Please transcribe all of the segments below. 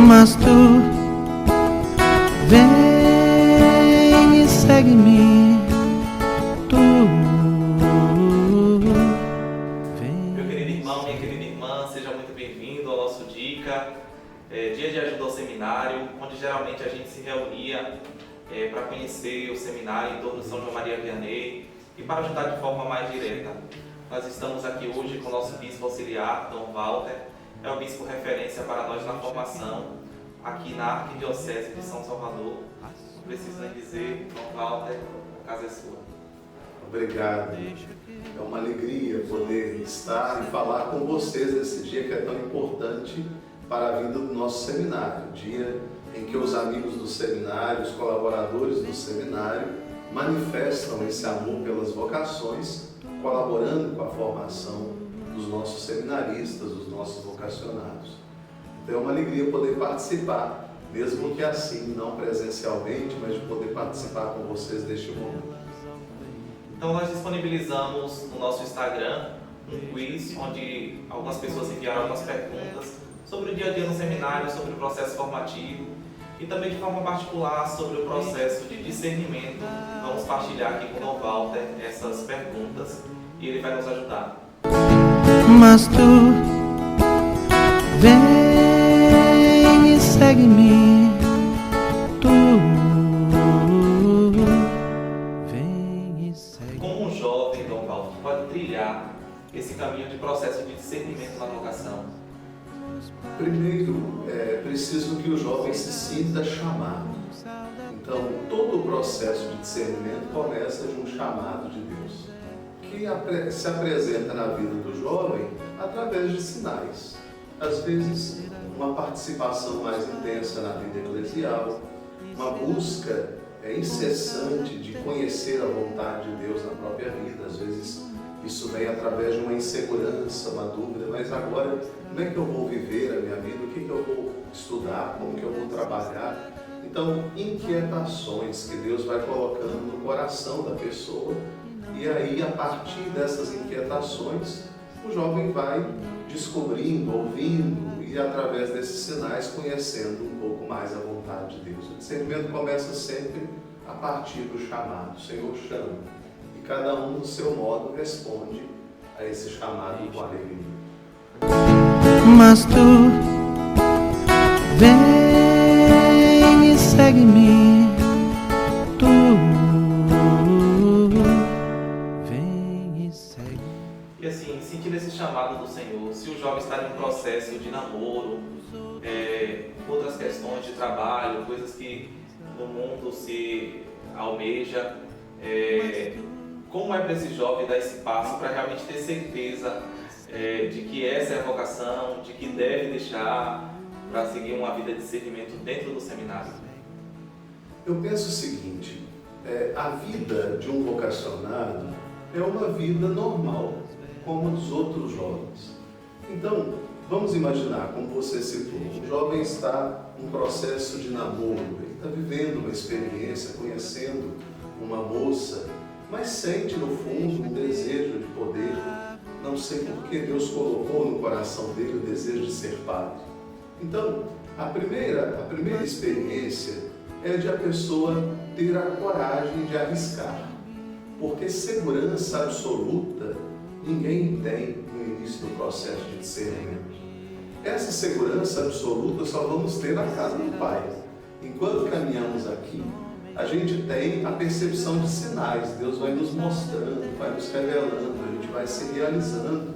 Mas tu vem e segue-me, tu vem. Meu querido irmão, minha querida irmã, seja muito bem-vindo ao nosso Dica, dia de ajuda ao seminário, onde geralmente a gente se reunia para conhecer o seminário em torno de São João Maria Vianney e para ajudar de forma mais direta. Nós estamos aqui hoje com o nosso bispo auxiliar, Dom Walter, é o bispo referência para nós na formação aqui na Arquidiocese de São Salvador. Não preciso nem dizer, Dom Walter, a casa é sua. Obrigado. É uma alegria poder estar e falar com vocês nesse dia que é tão importante para a vida do nosso seminário. Dia em que os amigos do seminário, os colaboradores do seminário manifestam esse amor pelas vocações, colaborando com a formação dos nossos seminaristas, dos nossos vocacionados. Então é uma alegria poder participar, mesmo que assim, não presencialmente, mas de poder participar com vocês neste momento. Então nós disponibilizamos no nosso Instagram um quiz, onde algumas pessoas enviaram algumas perguntas sobre o dia a dia no seminário, sobre o processo formativo e também de forma particular sobre o processo de discernimento. Vamos partilhar aqui com o Dom Walter essas perguntas e ele vai nos ajudar. Mas tu vem e segue-me, tu vem e segue-me. Como um jovem, Dom Walter, pode trilhar esse caminho de processo de discernimento na vocação? Primeiro, é preciso que o jovem se sinta chamado. Então, todo o processo de discernimento começa de um chamado de Deus, que se apresenta na vida do jovem através de sinais. Às vezes, uma participação mais intensa na vida eclesial, uma busca incessante de conhecer a vontade de Deus na própria vida. Às vezes, isso vem através de uma insegurança, uma dúvida, mas agora, como é que eu vou viver a minha vida? O que eu vou estudar? Como que eu vou trabalhar? Então, inquietações que Deus vai colocando no coração da pessoa, e aí, a partir dessas inquietações, o jovem vai descobrindo, ouvindo e, através desses sinais, conhecendo um pouco mais a vontade de Deus. O discernimento começa sempre a partir do chamado. O Senhor chama, e cada um, do seu modo, responde a esse chamado com alegria. Mas tu vem e segue-me, tu vem e segue-me. E assim, sentindo esse chamado do Senhor, se o jovem está em um processo de namoro, outras questões de trabalho, coisas que no mundo se almeja, como é para esse jovem dar esse passo para realmente ter certeza de que essa é a vocação, de que deve deixar para seguir uma vida de discernimento dentro do seminário? Eu penso o seguinte, a vida de um vocacionado é uma vida normal, como a dos outros jovens. Então, vamos imaginar, como você citou, o jovem está em um processo de namoro, ele está vivendo uma experiência, conhecendo uma moça, mas sente no fundo um desejo de poder. Não sei por que Deus colocou no coração dele o desejo de ser padre. Então, a primeira experiência é de a pessoa ter a coragem de arriscar, porque segurança absoluta ninguém tem no início do processo de discernimento. Essa segurança absoluta só vamos ter na casa do Pai. Enquanto caminhamos aqui, a gente tem a percepção de sinais. Deus vai nos mostrando, vai nos revelando, a gente vai se realizando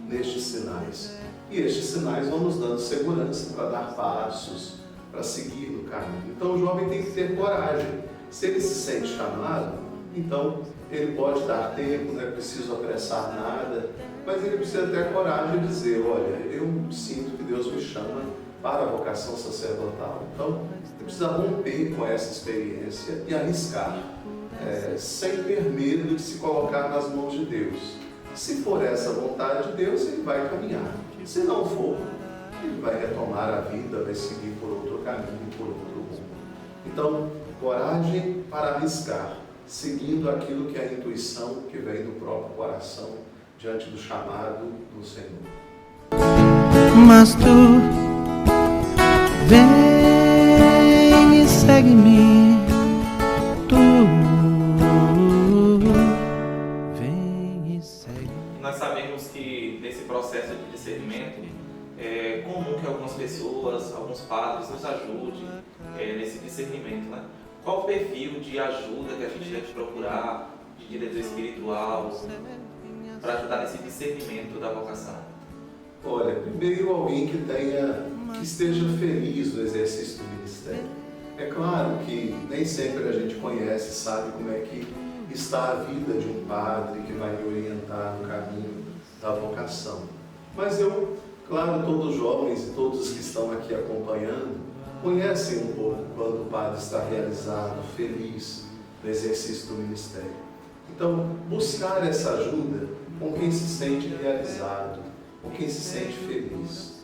nestes sinais. E estes sinais vão nos dando segurança para dar passos, para seguir no caminho. Então o jovem tem que ter coragem. Se ele se sente chamado, então ele pode dar tempo, não é preciso apressar nada, mas ele precisa ter a coragem de dizer, olha, eu sinto que Deus me chama para a vocação sacerdotal. Então, ele precisa romper com essa experiência e arriscar, sem ter medo de se colocar nas mãos de Deus. Se for essa a vontade de Deus, ele vai caminhar. Se não for, ele vai retomar a vida, vai seguir por outro caminho, por outro rumo. Então, coragem para arriscar, seguindo aquilo que é a intuição que vem do próprio coração, diante do chamado do Senhor. Mas tu vem e segue-me, tu vem e segue. Nós sabemos que nesse processo de discernimento é comum que algumas pessoas, alguns padres nos ajudem nesse discernimento, né? Qual o perfil de ajuda que a gente deve procurar, de diretor espiritual, para ajudar nesse discernimento da vocação? Olha, primeiro alguém que esteja feliz no exercício do ministério. É claro que nem sempre a gente conhece, sabe como é que está a vida de um padre que vai me orientar no caminho da vocação. Mas claro, todos os jovens e todos os que estão aqui acompanhando conhecem um pouco quando o padre está realizado, feliz no exercício do ministério. Então, buscar essa ajuda com quem se sente realizado, com quem se sente feliz.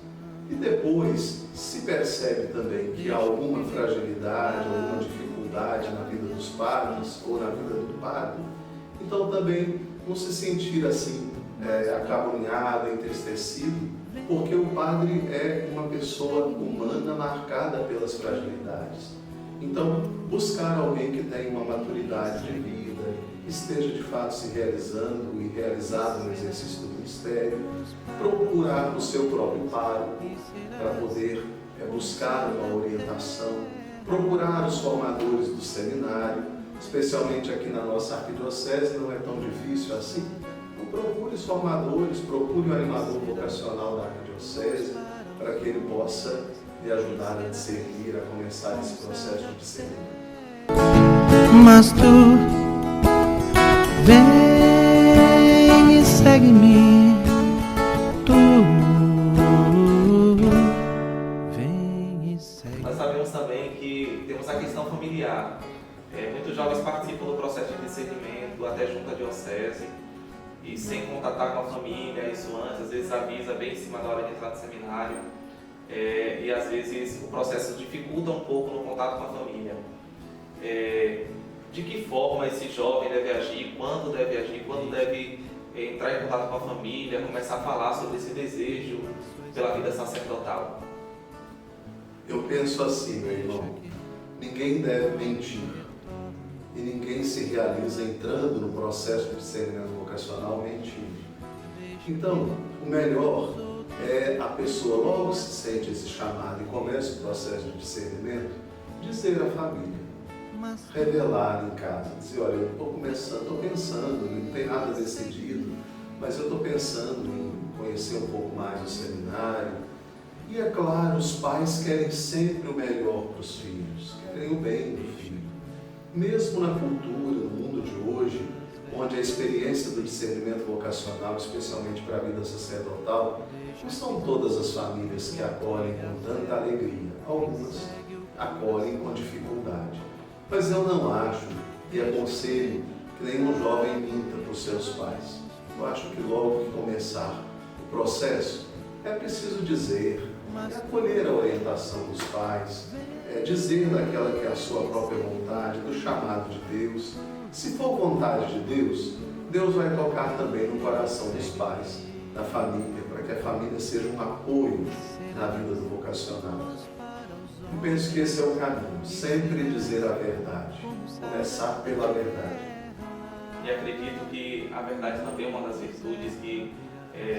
E depois, se percebe também que há alguma fragilidade, alguma dificuldade na vida dos padres ou na vida do padre, então também não se sentir assim, acabrunhado, entristecido, porque o padre é uma pessoa humana marcada pelas fragilidades. Então, buscar alguém que tenha uma maturidade de vida, esteja de fato se realizando e realizado no exercício do ministério, procurar o seu próprio pároco para poder buscar uma orientação, procurar os formadores do seminário, especialmente aqui na nossa arquidiocese, não é tão difícil assim. Então, procure os formadores, procure o animador vocacional da arquidiocese, para que ele possa lhe ajudar a discernir, a começar esse processo de discernimento. Mas tu vem e segue-me, tu vem e segue. Nós sabemos também que temos a questão familiar. Muitos jovens participam do processo de discernimento, até junto à diocese, e sem contatar com a família, isso antes, às vezes avisa bem em cima da hora de entrar no seminário, e às vezes o processo dificulta um pouco no contato com a família. De que forma esse jovem deve agir, quando deve entrar em contato com a família, começar a falar sobre esse desejo pela vida sacerdotal? Eu penso assim, meu irmão, ninguém deve mentir e ninguém se realiza entrando no processo de discernimento vocacional mentindo. Então, o melhor é a pessoa logo se sente esse chamado e começa o processo de discernimento, dizer à família, revelar em casa, dizer, olha, eu estou pensando, não tem nada decidido, mas eu estou pensando em conhecer um pouco mais o seminário. E é claro, os pais querem sempre o melhor para os filhos, querem o bem do filho. Mesmo na cultura, no mundo de hoje, onde a experiência do discernimento vocacional, especialmente para a vida sacerdotal, não são todas as famílias que acolhem com tanta alegria. Algumas acolhem com dificuldade. Mas eu não acho e aconselho que nenhum jovem minta para os seus pais. Eu acho que logo que começar o processo, é preciso dizer, acolher a orientação dos pais, dizer daquela que é a sua própria vontade, do chamado de Deus. Se for vontade de Deus, Deus vai tocar também no coração dos pais, da família, para que a família seja um apoio na vida do vocacional. Eu penso que esse é o caminho, sempre dizer a verdade, começar pela verdade. E acredito que a verdade também é uma das virtudes que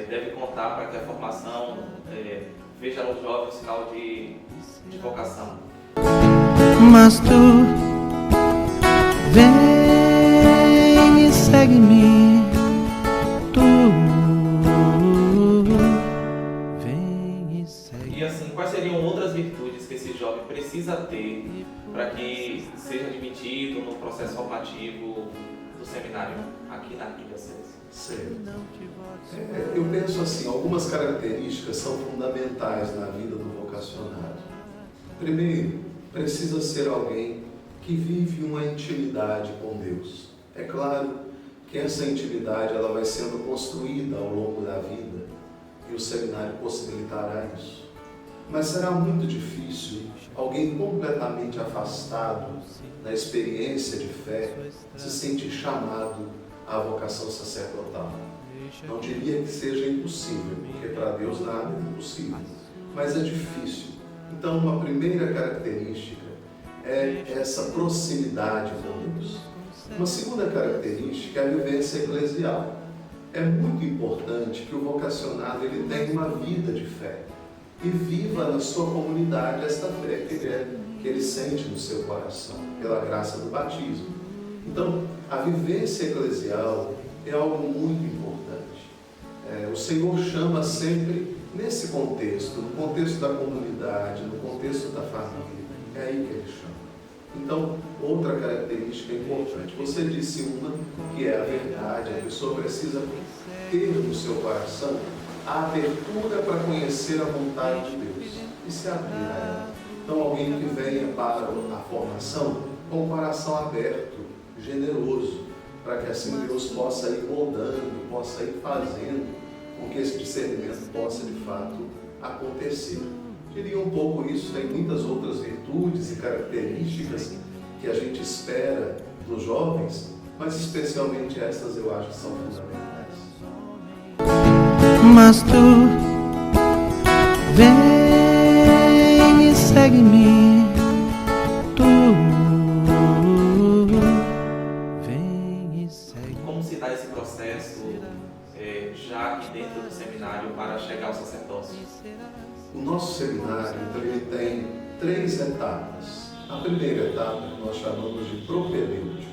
deve contar para que a formação veja no jovem o sinal de vocação. Mas tu vem e segue-me, tu vem e segue. E assim, quais seriam outras virtudes que esse jovem precisa ter para que seja admitido no processo formativo do seminário aqui na arquidiocese? Certo. Eu penso assim, algumas características são fundamentais na vida do vocacionado. Primeiro, precisa ser alguém que vive uma intimidade com Deus. É claro que essa intimidade ela vai sendo construída ao longo da vida e o seminário possibilitará isso. Mas será muito difícil alguém completamente afastado da experiência de fé se sentir chamado à vocação sacerdotal. Não diria que seja impossível, porque para Deus nada é impossível, mas é difícil. Então, uma primeira característica é essa proximidade com Deus. Uma segunda característica é a vivência eclesial. É muito importante que o vocacionado ele tenha uma vida de fé e viva na sua comunidade esta fé que ele sente no seu coração, pela graça do batismo. Então, a vivência eclesial é algo muito importante. O Senhor chama sempre nesse contexto, no contexto da comunidade, no contexto da família. É aí que Ele chama. Então, outra característica importante. Você disse uma, que é a verdade. A pessoa precisa ter no seu coração a abertura para conhecer a vontade de Deus e se abrir a ela. Então, alguém que venha para a formação com o coração aberto, generoso, para que assim Deus possa ir moldando, possa ir fazendo com que esse discernimento possa de fato acontecer. Diria um pouco isso, tem muitas outras virtudes e características que a gente espera dos jovens, mas especialmente essas eu acho que são fundamentais. Mas tu vem e segue-me, tu vem e segue. Como se dá esse processo já aqui dentro do seminário para chegar ao sacerdócio? O nosso seminário, então, ele tem 3 etapas. A primeira etapa, que nós chamamos de propedêutico,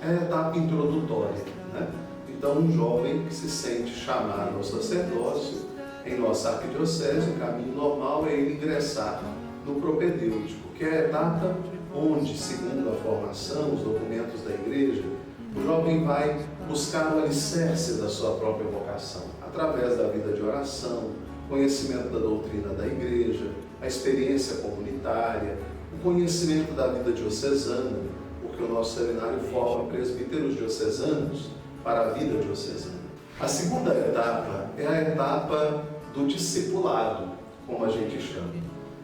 é a etapa introdutória, né? Então, um jovem que se sente chamado ao sacerdócio, em nossa arquidiocese, o caminho normal é ele ingressar no propedêutico, que é a etapa onde, segundo a formação, os documentos da igreja, o jovem vai buscar o alicerce da sua própria vocação, através da vida de oração, conhecimento da doutrina da igreja, a experiência comunitária, o conhecimento da vida diocesana, porque o nosso seminário forma presbíteros diocesanos para a vida diocesana. A segunda etapa é a etapa do discipulado, como a gente chama.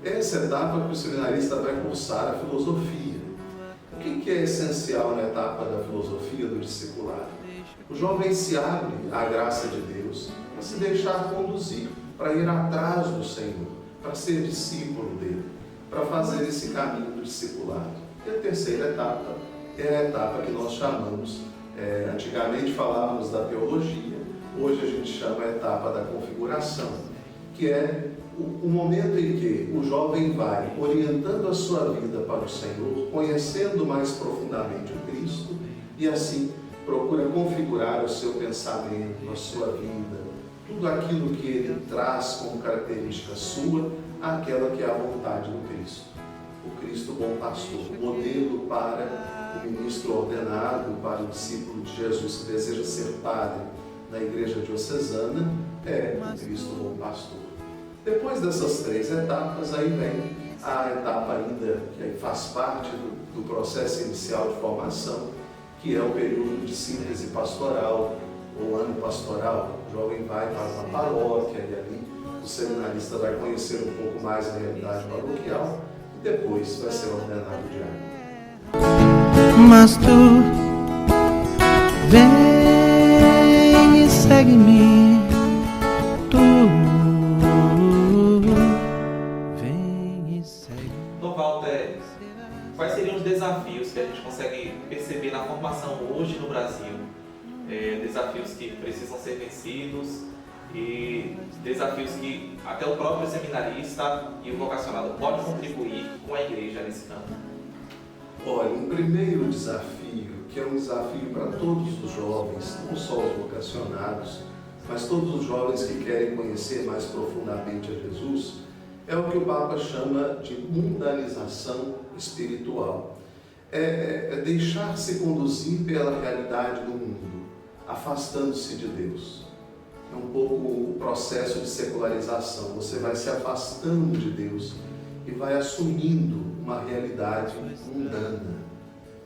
Essa etapa que o seminarista vai cursar a filosofia. O que é essencial na etapa da filosofia do discipulado? O jovem se abre à graça de Deus para se deixar conduzir, para ir atrás do Senhor, para ser discípulo dele, para fazer esse caminho do discipulado. E a terceira etapa é a etapa que nós chamamos, antigamente falávamos da teologia, hoje a gente chama a etapa da configuração, que é o momento em que o jovem vai orientando a sua vida para o Senhor, conhecendo mais profundamente o Cristo e assim procura configurar o seu pensamento, a sua vida, tudo aquilo que ele traz como característica sua, aquela que é a vontade do Cristo. O Cristo bom pastor, modelo para o ministro ordenado, para o discípulo de Jesus que deseja ser padre na igreja diocesana, é o Cristo bom pastor. Depois dessas 3 etapas, aí vem a etapa ainda que aí faz parte do processo inicial de formação, que é o período de síntese pastoral, ou ano pastoral. O jovem vai para uma paróquia e ali o seminarista vai conhecer um pouco mais a realidade paroquial e depois vai ser ordenado diácono. Mas tu vem e segue-me, tu vem e segue. Então, Walter, quais seriam os desafios que a gente consegue perceber na formação hoje no Brasil? Desafios que precisam ser vencidos e desafios que até o próprio seminarista e o vocacionado podem contribuir com a igreja nesse campo. Olha, um primeiro desafio, que é um desafio para todos os jovens, não só os vocacionados, mas todos os jovens que querem conhecer mais profundamente a Jesus, é o que o Papa chama de mundanização espiritual. É deixar-se conduzir pela realidade do mundo, afastando-se de Deus. É um pouco o processo de secularização. Você vai se afastando de Deus e vai assumindo uma realidade mundana.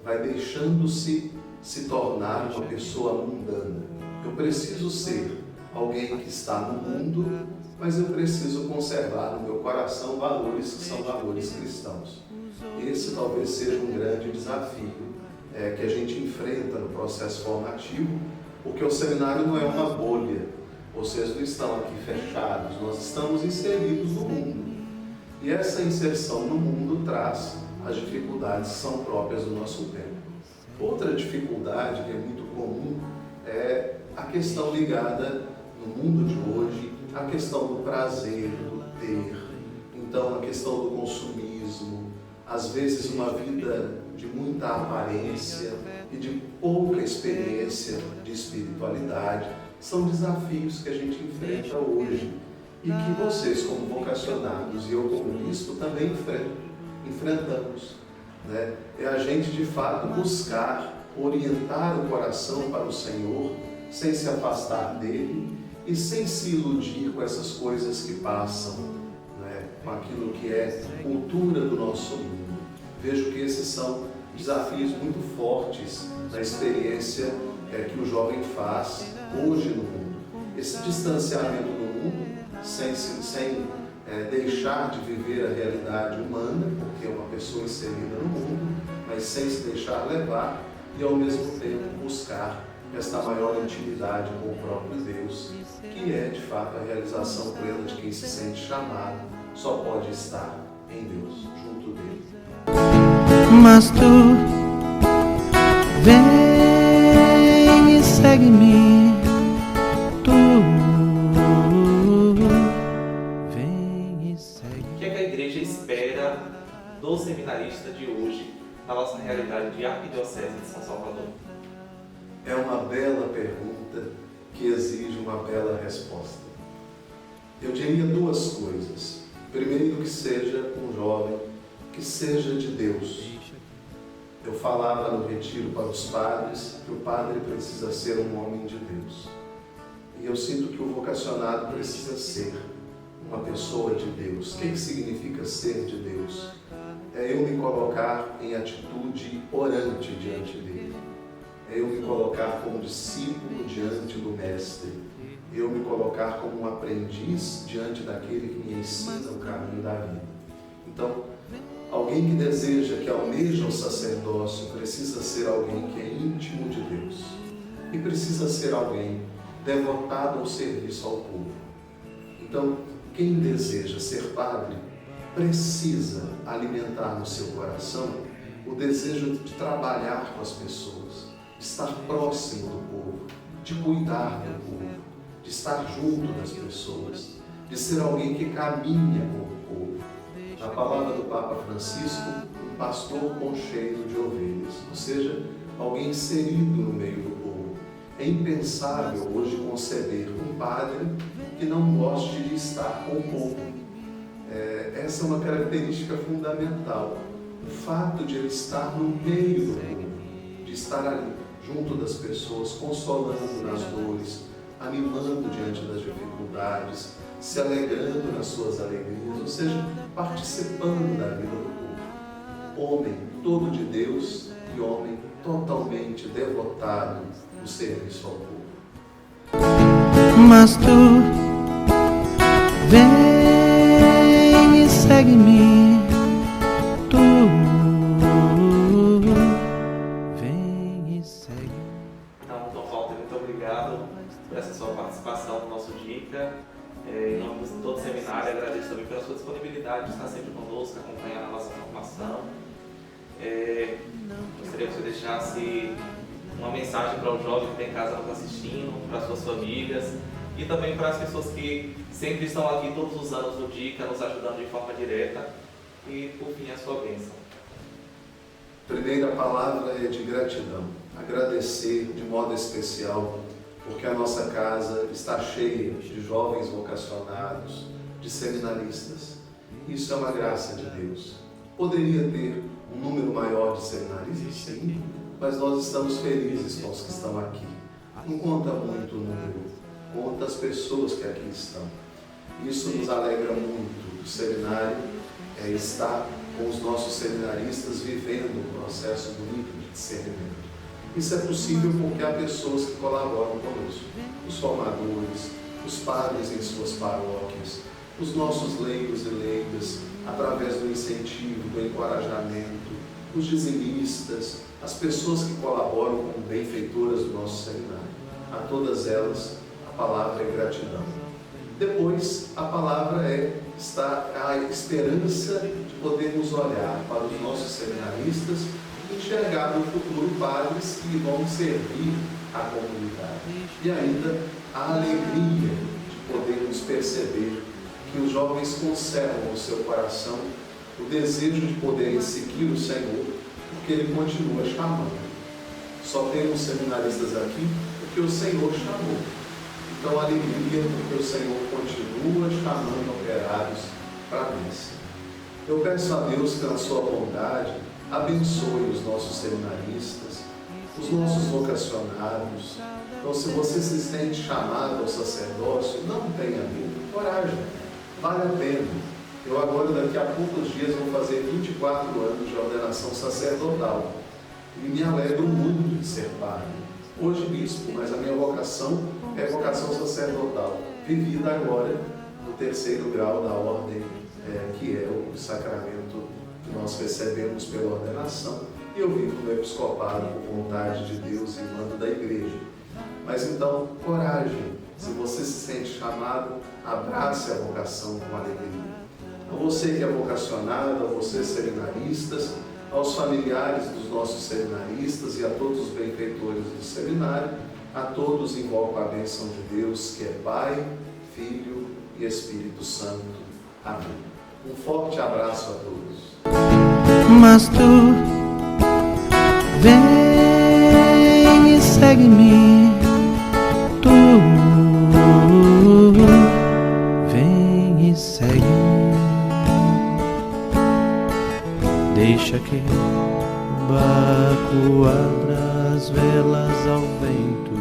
Vai deixando-se se tornar uma pessoa mundana. Eu preciso ser alguém que está no mundo, mas eu preciso conservar no meu coração valores que são valores cristãos. Esse talvez seja um grande desafio que a gente enfrenta no processo formativo, porque o seminário não é uma bolha. Vocês não estão aqui fechados, nós estamos inseridos no mundo. E essa inserção no mundo traz as dificuldades que são próprias do nosso tempo. Outra dificuldade que é muito comum é a questão ligada no mundo de hoje, a questão do prazer, do ter, então a questão do consumismo, às vezes uma vida de muita aparência e de pouca experiência de espiritualidade, são desafios que a gente enfrenta hoje e que vocês como vocacionados e eu como bispo também enfrentamos. Né? É a gente de fato buscar orientar o coração para o Senhor sem se afastar dele e sem se iludir com essas coisas que passam, né? Com aquilo que é cultura do nosso mundo. Vejo que esses são desafios muito fortes na experiência que o jovem faz hoje no mundo. Esse distanciamento do mundo sem deixar de viver a realidade humana, porque é uma pessoa inserida no mundo, mas sem se deixar levar e ao mesmo tempo buscar esta maior intimidade com o próprio Deus, que é de fato a realização plena de quem se sente chamado, só pode estar em Deus, junto dele. Mas tu vem e segue-me, tu vem e segue. O que é que a igreja espera do seminarista de hoje na nossa realidade de Arquidiocese de São Salvador? É uma bela pergunta que exige uma bela resposta. Eu diria duas coisas. Primeiro, que seja um jovem que seja de Deus. Eu falava no retiro para os padres que o padre precisa ser um homem de Deus. E eu sinto que o vocacionado precisa ser uma pessoa de Deus. O que significa ser de Deus? É eu me colocar em atitude orante diante dele. É eu me colocar como discípulo diante do Mestre. Eu me colocar como um aprendiz diante daquele que me ensina o caminho da vida. Então, alguém que deseja, que almeja o sacerdócio, precisa ser alguém que é íntimo de Deus. E precisa ser alguém devotado ao serviço ao povo. Então, quem deseja ser padre, precisa alimentar no seu coração o desejo de trabalhar com as pessoas, de estar próximo do povo, de cuidar do povo, de estar junto das pessoas, de ser alguém que caminha com o povo. Na palavra do Papa Francisco, um pastor com cheiro de ovelhas, ou seja, alguém inserido no meio do povo. É impensável hoje conceber um padre que não goste de estar com o povo. Essa é uma característica fundamental. O fato de ele estar no meio do povo, de estar ali, junto das pessoas, consolando nas dores, animando diante das dificuldades, se alegrando nas suas alegrias, ou seja, participando da vida do povo. Homem todo de Deus e homem totalmente devotado no serviço ao povo. Mas tu vem e segue-me, tu vem e segue. Então, Dom Walter, muito obrigado por essa sua participação no nosso Dica. Em nome de todo o seminário, agradeço também pela sua disponibilidade de estar sempre conosco, acompanhando a nossa formação. Gostaria que você deixasse uma mensagem para o jovem que está em casa nos assistindo, para as suas famílias e também para as pessoas que sempre estão aqui todos os anos no Dica, nos ajudando de forma direta. E, por fim, a sua bênção. A primeira palavra é de gratidão. Agradecer de modo especial porque a nossa casa está cheia de jovens vocacionados, de seminaristas. Isso é uma graça de Deus. Poderia ter um número maior de seminaristas, sim, mas nós estamos felizes com os que estão aqui. Não conta muito o número, conta as pessoas que aqui estão. Isso nos alegra muito. O seminário está com os nossos seminaristas vivendo um processo bonito de discernimento. Isso é possível porque há pessoas que colaboram conosco, os formadores, os padres em suas paróquias, os nossos leigos e leigas, através do incentivo, do encorajamento, os dizimistas, as pessoas que colaboram como benfeitoras do nosso seminário. A todas elas, a palavra é gratidão. Depois, a palavra é está a esperança de podermos olhar para os nossos seminaristas e enxergar no futuro padres que vão servir a comunidade. E ainda a alegria de podermos perceber que os jovens conservam no seu coração o desejo de poderem seguir o Senhor, porque Ele continua chamando. Só temos seminaristas aqui porque o Senhor chamou. Então, alegria porque o Senhor continua chamando operários para a missa. Eu peço a Deus que, na sua bondade, abençoe os nossos seminaristas, os nossos vocacionados. Então, se você se sente chamado ao sacerdócio, não tenha medo, coragem, vale a pena. Eu agora, daqui a poucos dias, vou fazer 24 anos de ordenação sacerdotal e me alegro muito de ser padre. Hoje bispo, mas a minha vocação é vocação sacerdotal, vivida agora no 3º grau da ordem, que é o sacramento que nós recebemos pela ordenação, e eu vivo no episcopado por vontade de Deus e mando da igreja. Mas então, coragem, se você se sente chamado, abrace a vocação com alegria. A você que é vocacionado, a vocês seminaristas, aos familiares dos nossos seminaristas e a todos os benfeitores do seminário, a todos invoco a bênção de Deus, que é Pai, Filho e Espírito Santo. Amém. Um forte abraço a todos. Mas tu vem e segue-me, tu vem e segue-me. Deixa que o barco abra as velas ao vento.